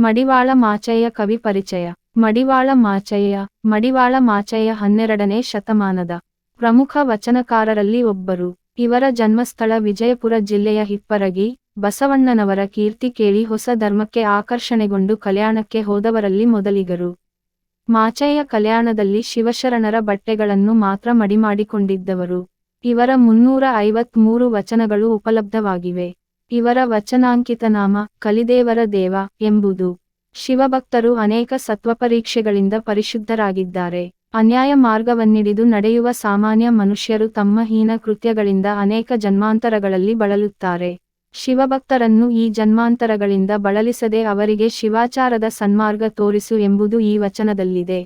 ಮಡಿವಾಳ ಮಾಚಯ್ಯ ಕವಿ ಪರಿಚಯ. ಮಡಿವಾಳ ಮಾಚಯ್ಯ 12ನೇ ಶತಮಾನದ ಪ್ರಮುಖ ವಚನಕಾರರಲ್ಲಿ ಒಬ್ಬರು. ಇವರ ಜನ್ಮಸ್ಥಳ ವಿಜಯಪುರ ಜಿಲ್ಲೆಯ ಹಿಪ್ಪರಗಿ. ಬಸವಣ್ಣನವರ ಕೀರ್ತಿ ಕೇಳಿ ಹೊಸ ಧರ್ಮಕ್ಕೆ ಆಕರ್ಷಣೆಗೊಂಡು ಕಲ್ಯಾಣಕ್ಕೆ ಹೋದವರಲ್ಲಿ ಮೊದಲಿಗರು. ಮಾಚಯ್ಯ ಕಲ್ಯಾಣದಲ್ಲಿ ಶಿವಶರಣರ ಬಟ್ಟೆಗಳನ್ನು ಮಾತ್ರ ಮಡಿಮಾಡಿಕೊಂಡಿದ್ದವರು. ಇವರ 353 ವಚನಗಳು ಉಪಲಬ್ಧವಾಗಿವೆ. ಇವರ ವಚನಾಂಕಿತನಾಮ ಕಲಿದೇವರ ದೇವ ಎಂಬುದು. ಶಿವಭಕ್ತರು ಅನೇಕ ಸತ್ವಪರೀಕ್ಷೆಗಳಿಂದ ಪರಿಶುದ್ಧರಾಗಿದ್ದಾರೆ. ಅನ್ಯಾಯ ಮಾರ್ಗವನ್ನಿಡಿದು ನಡೆಯುವ ಸಾಮಾನ್ಯ ಮನುಷ್ಯರು ತಮ್ಮ ಹೀನ ಕೃತ್ಯಗಳಿಂದ ಅನೇಕ ಜನ್ಮಾಂತರಗಳಲ್ಲಿ ಬಳಲುತ್ತಾರೆ. ಶಿವಭಕ್ತರನ್ನು ಈ ಜನ್ಮಾಂತರಗಳಿಂದ ಬಳಲಿಸದೆ ಅವರಿಗೆ ಶಿವಾಚಾರದ ಸನ್ಮಾರ್ಗ ತೋರಿಸು ಎಂಬುದು ಈ ವಚನದಲ್ಲಿದೆ.